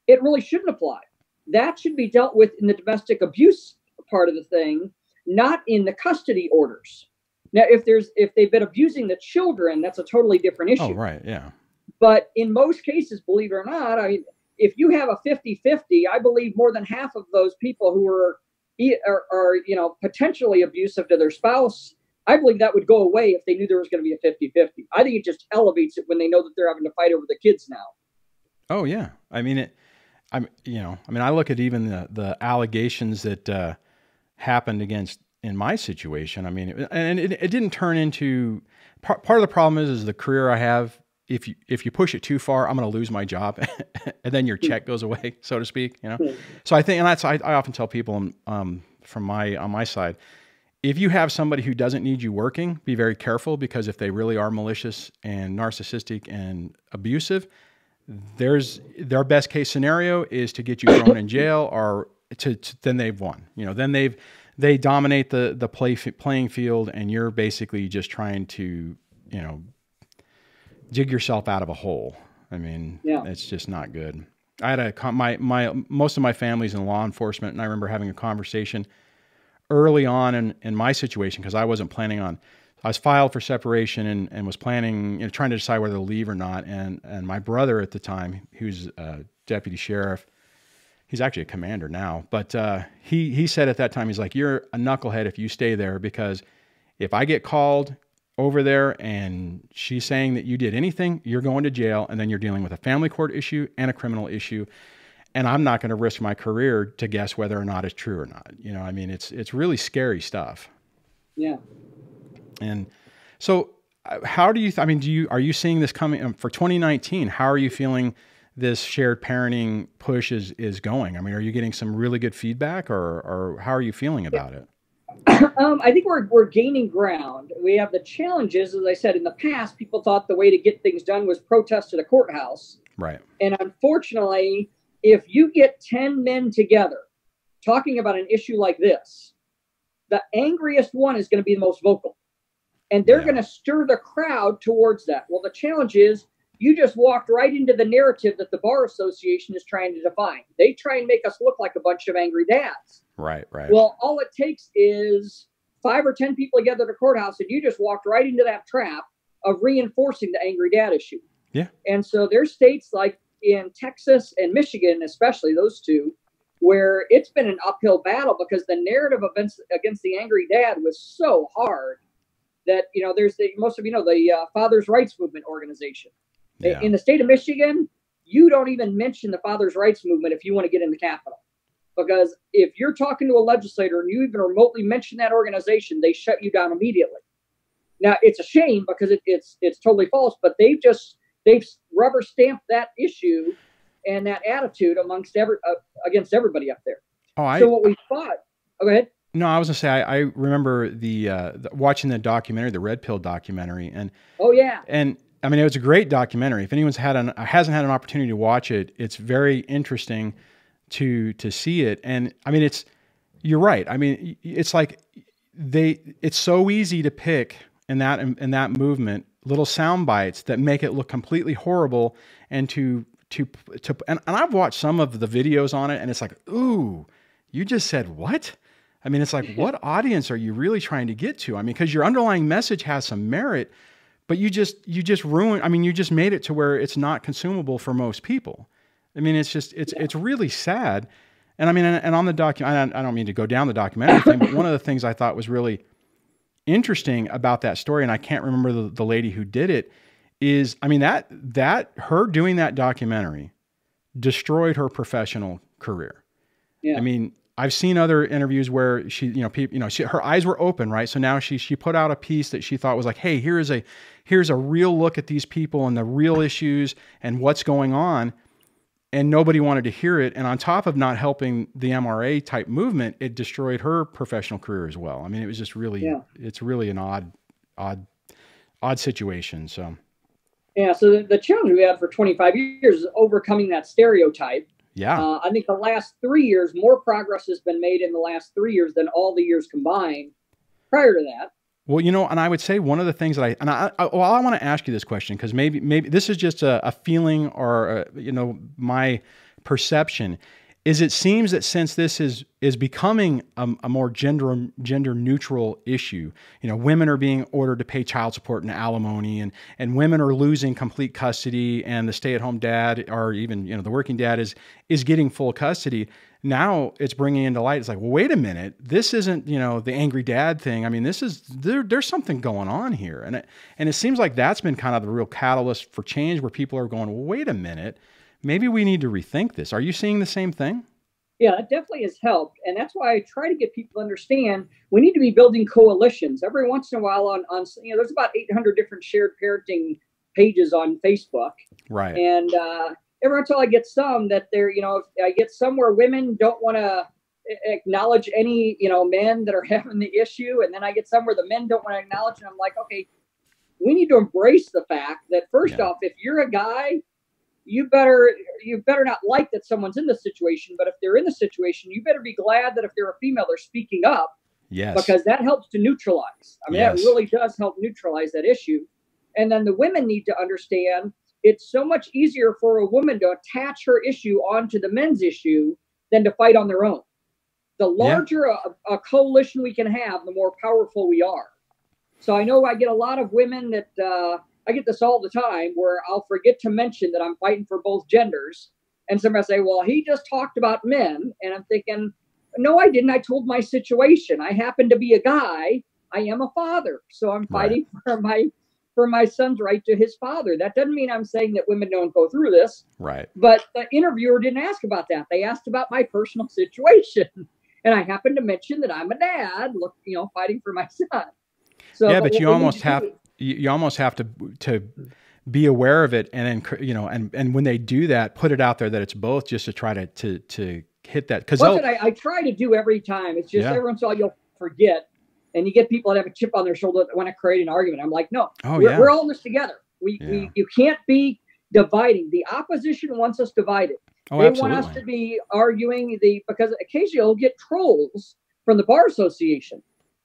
it really shouldn't apply. That should be dealt with in the domestic abuse part of the thing, not in the custody orders. Now, if they've been abusing the children, that's a totally different issue. Oh, right, yeah. But in most cases, believe it or not, I mean, if you have a 50-50, I believe more than half of those people who are potentially abusive to their spouse I believe that would go away if they knew there was going to be a 50-50. I think it just elevates it when they know that they're having to fight over the kids now. Oh yeah. I mean, I look at even the allegations that happened in my situation. I mean, it didn't turn into, part of the problem is the career I have. If you push it too far, I'm going to lose my job, and then your check goes away, so to speak. So I think, and that's I often tell people on my side, if you have somebody who doesn't need you working, be very careful, because if they really are malicious and narcissistic and abusive, their best case scenario is to get you thrown in jail, or then they've won. Then they dominate the playing field, and you're basically just trying to dig yourself out of a hole. I mean, it's just not good. I had most of my family's in law enforcement, and I remember having a conversation early on in my situation, because I wasn't planning on, I was filed for separation and was planning, trying to decide whether to leave or not. And my brother at the time, who's a deputy sheriff, he's actually a commander now, but he said at that time, he's like, "You're a knucklehead if you stay there, because if I get called over there and she's saying that you did anything, you're going to jail, and then you're dealing with a family court issue and a criminal issue. And I'm not going to risk my career to guess whether or not it's true or not." I mean, it's really scary stuff. Yeah. And so how do you, are you seeing this coming for 2019? How are you feeling this shared parenting push is going? I mean, are you getting some really good feedback, or how are you feeling about it? I think we're gaining ground. We have the challenges, as I said, in the past, people thought the way to get things done was protest at a courthouse. Right. And unfortunately, if you get 10 men together talking about an issue like this, the angriest one is going to be the most vocal. And they're going to stir the crowd towards that. Well, the challenge is you just walked right into the narrative that the Bar Association is trying to define. They try and make us look like a bunch of angry dads. Right, right. Well, all it takes is 5 or 10 people together at a courthouse, and you just walked right into that trap of reinforcing the angry dad issue. Yeah. And so there's states like in Texas and Michigan, especially those two, where it's been an uphill battle because the narrative against the angry dad was so hard that, there's most of the Fathers' Rights Movement organization. Yeah. In the state of Michigan, you don't even mention the Fathers' Rights Movement if you want to get in the Capitol. Because if you're talking to a legislator and you even remotely mention that organization, they shut you down immediately. Now, it's a shame because it's totally false, but they've rubber stamped that issue and that attitude against everybody up there. So what we thought, go ahead. No, I was gonna say I remember watching the documentary, the Red Pill documentary, and and I mean, it was a great documentary. If anyone's hasn't had an opportunity to watch it, it's very interesting to see it. And I mean, you're right. I mean, it's like it's so easy to pick in that movement little sound bites that make it look completely horrible, and and I've watched some of the videos on it, and it's like, ooh, you just said what? I mean, it's like, what audience are you really trying to get to? I mean, because your underlying message has some merit, but you just ruined. I mean, you just made it to where it's not consumable for most people. I mean, it's really sad. And I mean, and on the document, I don't mean to go down the documentary thing, but one of the things I thought was really interesting about that story, and I can't remember the lady who did it, is, I mean, that her doing that documentary destroyed her professional career. Yeah. I mean, I've seen other interviews where she, her eyes were open, right? So now she put out a piece that she thought was like, hey, here's a real look at these people and the real issues and what's going on. And nobody wanted to hear it. And on top of not helping the MRA type movement, it destroyed her professional career as well. I mean, it was just really, it's really an odd situation. So. Yeah. So the challenge we had for 25 years is overcoming that stereotype. Yeah. I think the last 3 years, more progress has been made in the last 3 years than all the years combined prior to that. Well, and I would say one of the things that I want to ask you this question, because maybe this is just a feeling or, my perception. is it seems that since this is becoming a more gender neutral issue, women are being ordered to pay child support and alimony, and women are losing complete custody, and the stay-at-home dad, or even the working dad is getting full custody. Now it's bringing into light. It's like, well, wait a minute, this isn't the angry dad thing. I mean, there's something going on here, and it seems like that's been kind of the real catalyst for change, where people are going, well, wait a minute. Maybe we need to rethink this. Are you seeing the same thing? Yeah, it definitely has helped. And that's why I try to get people to understand we need to be building coalitions. Every once in a while on there's about 800 different shared parenting pages on Facebook. Right. And every once in a while I get some that I get some where women don't want to acknowledge any, men that are having the issue. And then I get some where the men don't want to acknowledge. And I'm like, okay, we need to embrace the fact that first off, if you're a guy, you better not like that someone's in this situation, but if they're in the situation, you better be glad that if they're a female, they're speaking up. Yes. Because that helps to neutralize. I mean, that really does help neutralize that issue. And then the women need to understand it's so much easier for a woman to attach her issue onto the men's issue than to fight on their own. The larger a coalition we can have, the more powerful we are. So I know I get a lot of women that, I get this all the time where I'll forget to mention that I'm fighting for both genders. And somebody say, well, he just talked about men. And I'm thinking, no, I didn't. I told my situation. I happen to be a guy. I am a father. So I'm fighting for my son's right to his father. That doesn't mean I'm saying that women don't go through this. Right. But the interviewer didn't ask about that. They asked about my personal situation. And I happened to mention that I'm a dad, fighting for my son. So, yeah, but you almost have to be aware of it, and then and when they do that, put it out there that it's both, just to try to hit that. Because I try to do every time. It's just every once in a while you'll forget, and you get people that have a chip on their shoulder that want to create an argument. I'm like, no, we're all in this together. You can't be dividing. The opposition wants us divided. Oh, they absolutely. want us to be arguing because occasionally you'll get trolls from the Bar Association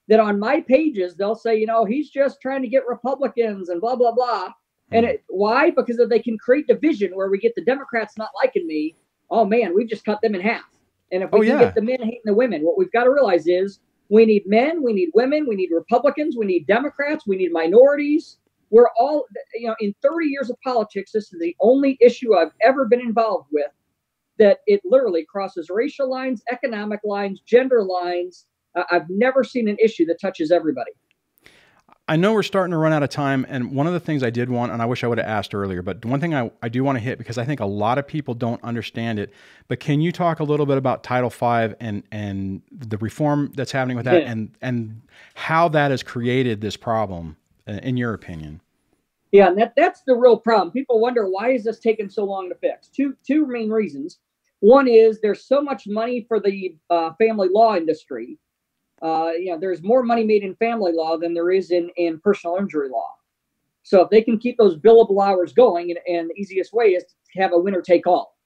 that on my pages, they'll say, he's just trying to get Republicans and blah, blah, blah. And why? Because if they can create division where we get the Democrats not liking me, oh man, we've just cut them in half. And if we can get the men hating the women, what we've got to realize is we need men, we need women, we need Republicans, we need Democrats, we need minorities. We're all, in 30 years of politics, this is the only issue I've ever been involved with that it literally crosses racial lines, economic lines, gender lines. I've never seen an issue that touches everybody. I know we're starting to run out of time, and one of the things I did want, and I wish I would have asked earlier, but one thing I do want to hit, because I think a lot of people don't understand it, but can you talk a little bit about Title V and the reform that's happening with that, and how that has created this problem, in your opinion? Yeah, and that's the real problem. People wonder, why is this taking so long to fix? Two main reasons. One is there's so much money for the family law industry. There's more money made in family law than there is in personal injury law. So if they can keep those billable hours going, and the easiest way is to have a winner take all.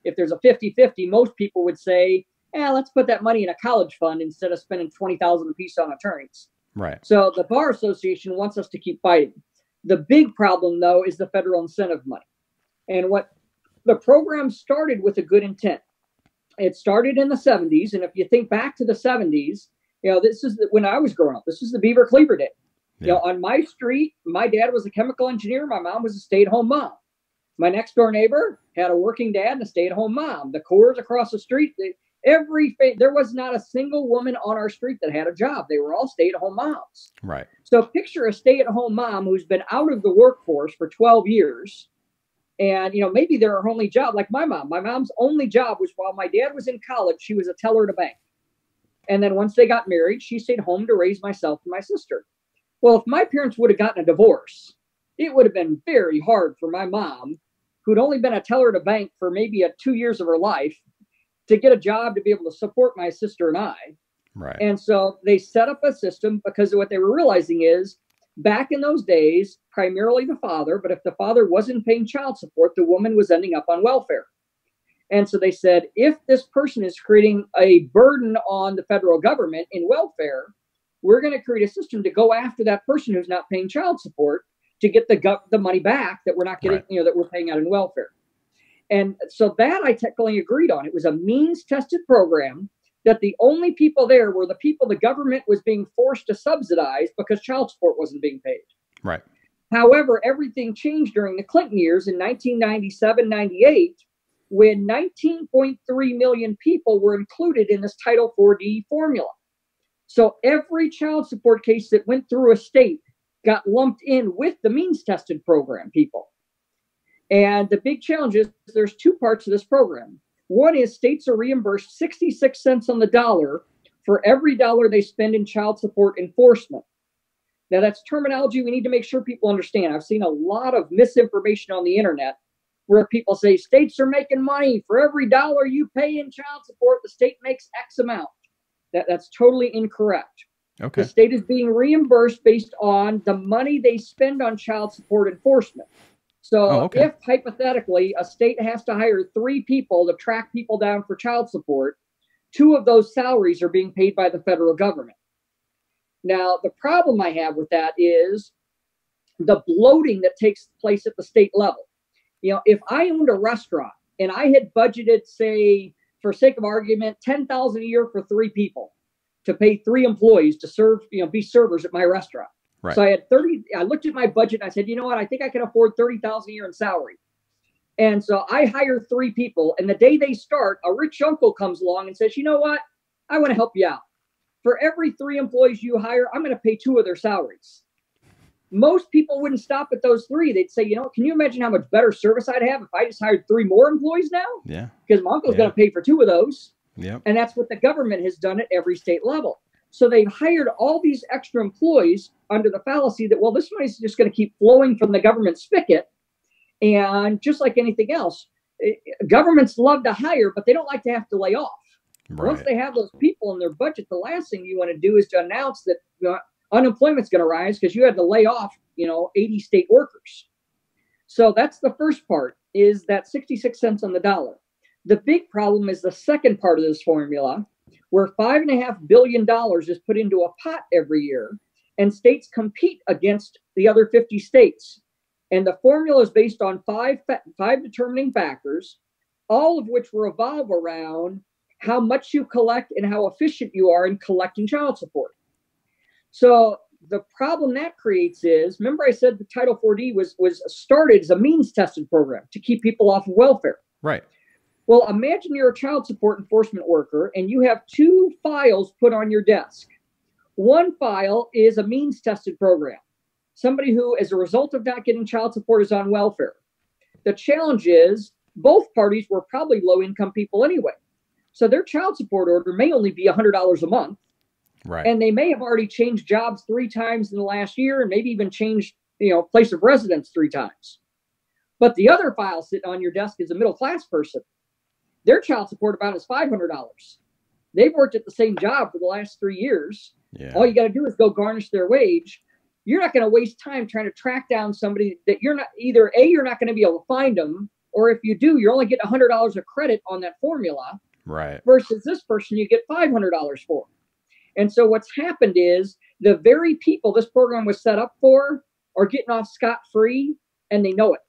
If there's a 50-50, most people would say, let's put that money in a college fund instead of spending $20,000 a piece on attorneys. Right. So the Bar Association wants us to keep fighting. The big problem, though, is the federal incentive money. And what the program started with a good intent. It started in the 70s. And if you think back to the 70s, this is when I was growing up. This was the Beaver Cleaver day. Yeah. On my street, my dad was a chemical engineer. My mom was a stay-at-home mom. My next door neighbor had a working dad and a stay-at-home mom. The Coors across the street, there was not a single woman on our street that had a job. They were all stay-at-home moms. Right. So picture a stay-at-home mom who's been out of the workforce for 12 years. And, maybe their only job, like my mom. My mom's only job was while my dad was in college, she was a teller at a bank. And then once they got married, she stayed home to raise myself and my sister. Well, if my parents would have gotten a divorce, it would have been very hard for my mom, who'd only been a teller at a bank for maybe 2 years of her life, to get a job to be able to support my sister and I. Right. And so they set up a system because what they were realizing is back in those days, primarily the father, but if the father wasn't paying child support, the woman was ending up on welfare. And so they said, if this person is creating a burden on the federal government in welfare, we're going to create a system to go after that person who's not paying child support to get the money back that we're not getting, that we're paying out in welfare. And so that I technically agreed on. It was a means-tested program that the only people there were the people the government was being forced to subsidize because child support wasn't being paid. Right. However, everything changed during the Clinton years in 1997, 98, when 19.3 million people were included in this Title 4D formula. So every child support case that went through a state got lumped in with the means-tested program people. And the big challenge is there's two parts of this program. One is states are reimbursed 66 cents on the dollar for every dollar they spend in child support enforcement. Now, that's terminology we need to make sure people understand. I've seen a lot of misinformation on the internet where people say states are making money. For every dollar you pay in child support, the state makes X amount. That's totally incorrect. Okay. The state is being reimbursed based on the money they spend on child support enforcement. So if hypothetically a state has to hire 3 people to track people down for child support, 2 of those salaries are being paid by the federal government. Now, the problem I have with that is the bloating that takes place at the state level. You know, if I owned a restaurant and I had budgeted, say, for sake of argument, $10,000 a year for 3 people to pay 3 employees to serve, be servers at my restaurant. Right. So I had 30. I looked at my budget and I said, you know what? I think I can afford $30,000 a year in salary. And so I hire 3 people. And the day they start, a rich uncle comes along and says, you know what? I want to help you out. For every 3 employees you hire, I'm going to pay 2 of their salaries. Most people wouldn't stop at those 3. They'd say, can you imagine how much better service I'd have if I just hired 3 more employees now? Yeah. Because my uncle's going to pay for 2 of those. Yeah. And that's what the government has done at every state level. So they've hired all these extra employees under the fallacy that, well, this money's just going to keep flowing from the government spigot. And just like anything else, governments love to hire, but they don't like to have to lay off. Right. Once they have those people in their budget, the last thing you want to do is to announce that unemployment's going to rise because you had to lay off, 80 state workers. So that's the first part, is that 66 cents on the dollar. The big problem is the second part of this formula, where $5.5 billion is put into a pot every year, and states compete against the other 50 states. And the formula is based on five determining factors, all of which revolve around how much you collect and how efficient you are in collecting child support. So the problem that creates is, remember I said the Title 4D was started as a means-tested program to keep people off of welfare. Right. Well, imagine you're a child support enforcement worker and you have 2 files put on your desk. One file is a means-tested program. Somebody who, as a result of not getting child support, is on welfare. The challenge is both parties were probably low-income people anyway. So their child support order may only be $100 a month. Right. And they may have already changed jobs 3 times in the last year and maybe even changed, place of residence 3 times. But the other file sitting on your desk is a middle-class person. Their child support amount is $500. They've worked at the same job for the last 3 years. Yeah. All you got to do is go garnish their wage. You're not going to waste time trying to track down somebody that you're not either you're not going to be able to find them, or if you do, you're only getting $100 of credit on that formula. Right. Versus this person, you get $500 for. And so what's happened is the very people this program was set up for are getting off scot-free, and they know it.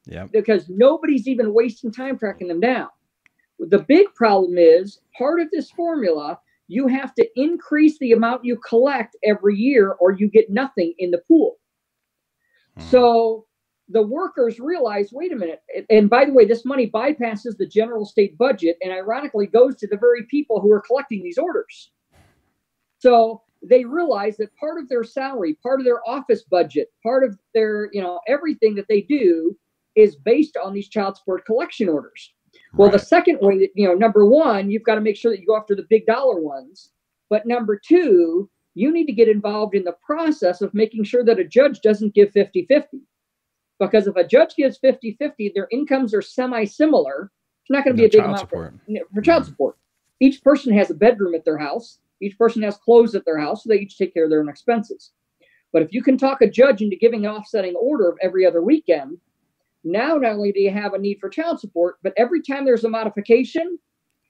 Yeah. Because nobody's even wasting time tracking them down. The big problem is part of this formula, you have to increase the amount you collect every year or you get nothing in the pool. So the workers realize, wait a minute. And by the way, this money bypasses the general state budget and ironically goes to the very people who are collecting these orders. So they realize that part of their salary, part of their office budget, part of their, everything that they do is based on these child support collection orders. Well, the second way that, number one, you've got to make sure that you go after the big dollar ones. But number 2, you need to get involved in the process of making sure that a judge doesn't give 50-50. Because if a judge gives 50-50, their incomes are semi-similar. It's not going to be a big amount for child support. Each person has a bedroom at their house. Each person has clothes at their house, so they each take care of their own expenses. But if you can talk a judge into giving an offsetting order of every other weekend, now not only do you have a need for child support, but every time there's a modification,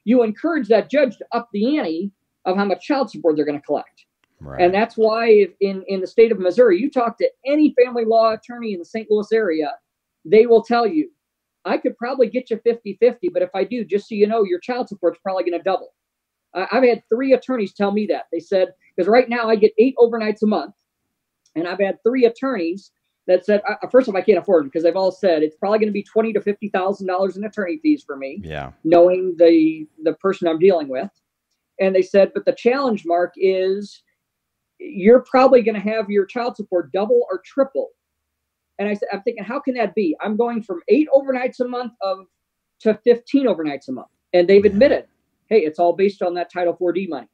you encourage that judge to up the ante of how much child support they're going to collect. Right. And that's why in the state of Missouri, you talk to any family law attorney in the St. Louis area, they will tell you I could probably get you 50-50, but if I do, just so you know, your child support's probably going to double. I've had 3 attorneys tell me that. They said, because right now I get 8 overnights a month, and I've had 3 attorneys that said, first of all, I can't afford them because they've all said it's probably going to be $20,000 to $50,000 in attorney fees for me, knowing the person I'm dealing with. And they said, but the challenge, Mark, is you're probably going to have your child support double or triple. And I said, I'm thinking, how can that be? I'm going from 8 overnights a month to 15 overnights a month. And they've admitted, hey, it's all based on that Title 4D money.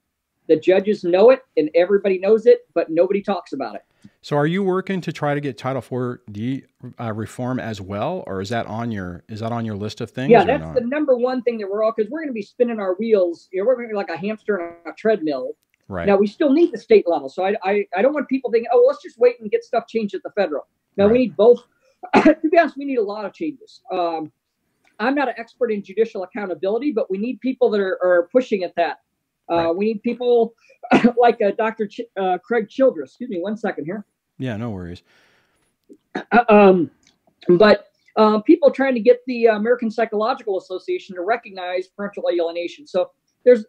The judges know it and everybody knows it, but nobody talks about it. So are you working to try to get Title 4D reform as well? Or is that on your list of things? Yeah, that's the number one thing that we're all, because we're going to be spinning our wheels. You know, we're going to be like a hamster on a treadmill. Right. Now, we still need the state level. So I don't want people thinking, oh, well, let's just wait and get stuff changed at the federal. Now, we need both. To be honest, we need a lot of changes. I'm not an expert in judicial accountability, but we need people that are pushing at that. We need people like Dr. Craig Childress. Excuse me 1 second here. Yeah, no worries. But people trying to get the American Psychological Association to recognize parental alienation. So there's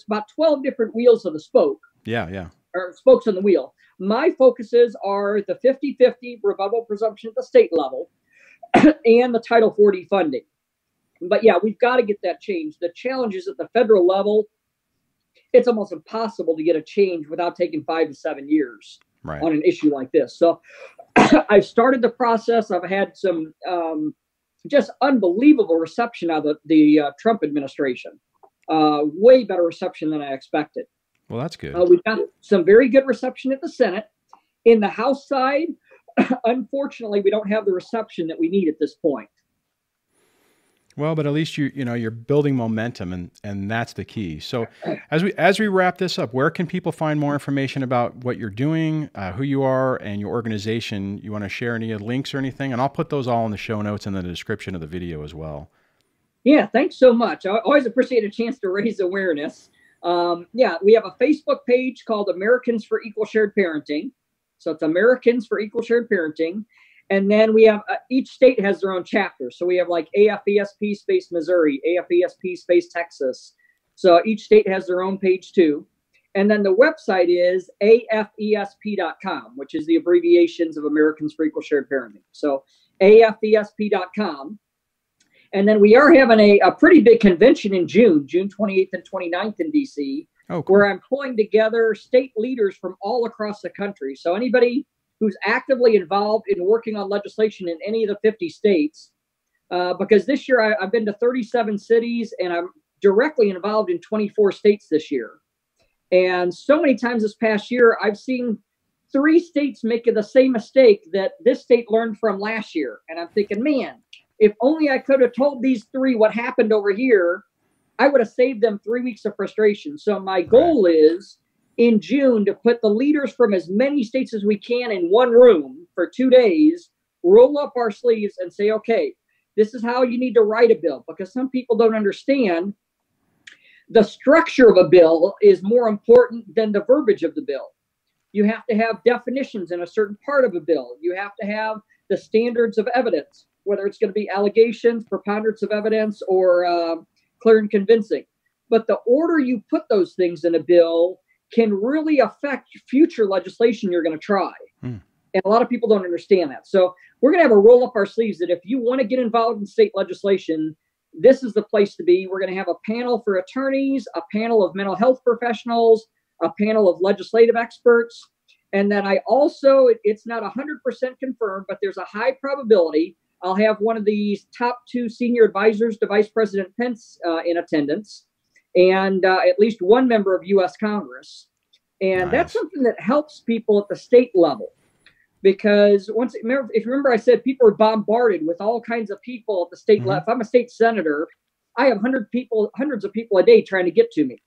about 12 different wheels of the spoke. Yeah. Or spokes on the wheel. My focuses are the 50-50 rebuttable presumption at the state level and the Title 4D funding. But yeah, we've got to get that changed. The challenge is at the federal level, it's almost impossible to get a change without taking 5 to 7 years on an issue like this. So I've started the process. I've had some just unbelievable reception out of the Trump administration. Way better reception than I expected. Well, that's good. We've got some very good reception at the Senate. In the House side, unfortunately, we don't have the reception that we need at this point. Well, but at least you're building momentum, and that's the key. So as we wrap this up, where can people find more information about what you're doing, who you are, and your organization? You want to share any links or anything? And I'll put those all in the show notes and the description of the video as well. Yeah, thanks so much. I always appreciate a chance to raise awareness. We have a Facebook page called Americans for Equal Shared Parenting. So it's Americans for Equal Shared Parenting. And then we have, each state has their own chapter. So we have like AFESP space Missouri, AFESP space Texas. So each state has their own page too. And then the website is afesp.com, which is the abbreviations of Americans for Equal Shared Parenting. So afesp.com. And then we are having a pretty big convention in June 28th and 29th in D.C., where I'm pulling together state leaders from all across the country. So anybody who's actively involved in working on legislation in any of the 50 states, because this year I've been to 37 cities and I'm directly involved in 24 states this year. And so many times this past year, I've seen 3 states making the same mistake that this state learned from last year. And I'm thinking, man, if only I could have told these 3 what happened over here, I would have saved them 3 weeks of frustration. So my goal is in June to put the leaders from as many states as we can in one room for 2 days, roll up our sleeves and say, okay, this is how you need to write a bill, because some people don't understand the structure of a bill is more important than the verbiage of the bill. You have to have definitions in a certain part of a bill. You have to have the standards of evidence, whether it's going to be allegations, preponderance of evidence, or clear and convincing. But the order you put those things in a bill can really affect future legislation you're going to try. And a lot of people don't understand that. So we're going to have a roll up our sleeves that if you want to get involved in state legislation, this is the place to be. We're going to have a panel for attorneys, a panel of mental health professionals, a panel of legislative experts. And then I also, it's not 100% confirmed, but there's a high probability I'll have one of these top 2 senior advisors to Vice President Pence in attendance, and at least one member of U.S. Congress. And that's something that helps people at the state level. Because if you remember, I said people are bombarded with all kinds of people at the state level. If I'm a state senator, I have hundreds of people a day trying to get to me.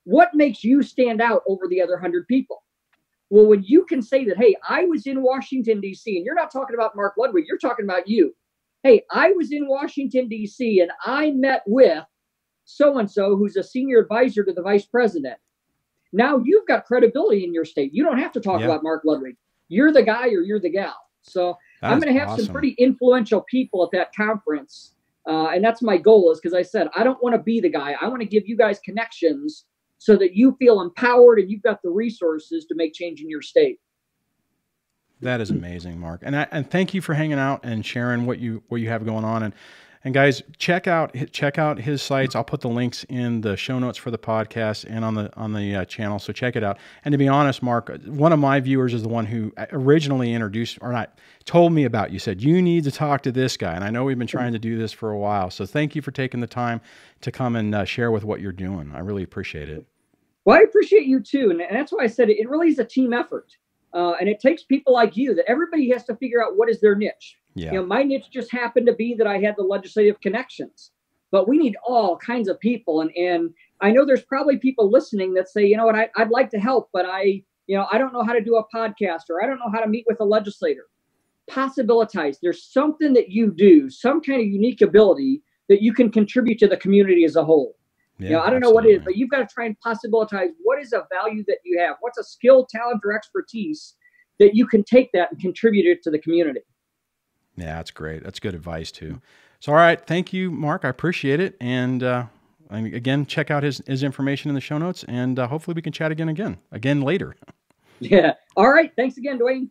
What makes you stand out over the other 100 people? Well, when you can say that, hey, I was in Washington, D.C., and you're not talking about Mark Ludwig, you're talking about you. Hey, I was in Washington, D.C., and I met with so-and-so who's a senior advisor to the vice president. Now you've got credibility in your state. You don't have to talk about Mark Ludwig. You're the guy or you're the gal. So I'm going to have some pretty influential people at that conference And that's my goal, is because I said, I don't want to be the guy. I want to give you guys connections so that you feel empowered and you've got the resources to make change in your state. That is amazing, Mark. And thank you for hanging out and sharing what you have going on. And guys, check out his sites. I'll put the links in the show notes for the podcast and on the channel. So check it out. And to be honest, Mark, one of my viewers is the one who originally told me about you. Said you need to talk to this guy. And I know we've been trying to do this for a while. So thank you for taking the time to come and share with what you're doing. I really appreciate it. Well, I appreciate you too, and that's why I said it really is a team effort. And it takes people like you, that everybody has to figure out what is their niche. Yeah. You know, my niche just happened to be that I had the legislative connections, but we need all kinds of people. And I know there's probably people listening that say, you know what, I'd like to help, but I don't know how to do a podcast, or I don't know how to meet with a legislator. Possibilitize. There's something that you do, some kind of unique ability that you can contribute to the community as a whole. Yeah, I don't know what it is, but you've got to try and possibilitize what is a value that you have. What's a skill, talent, or expertise that you can take that and contribute it to the community. Yeah, that's great. That's good advice too. So, all right. Thank you, Mark. I appreciate it. And again, check out his information in the show notes, and hopefully we can chat again later. Yeah. All right. Thanks again, Duane.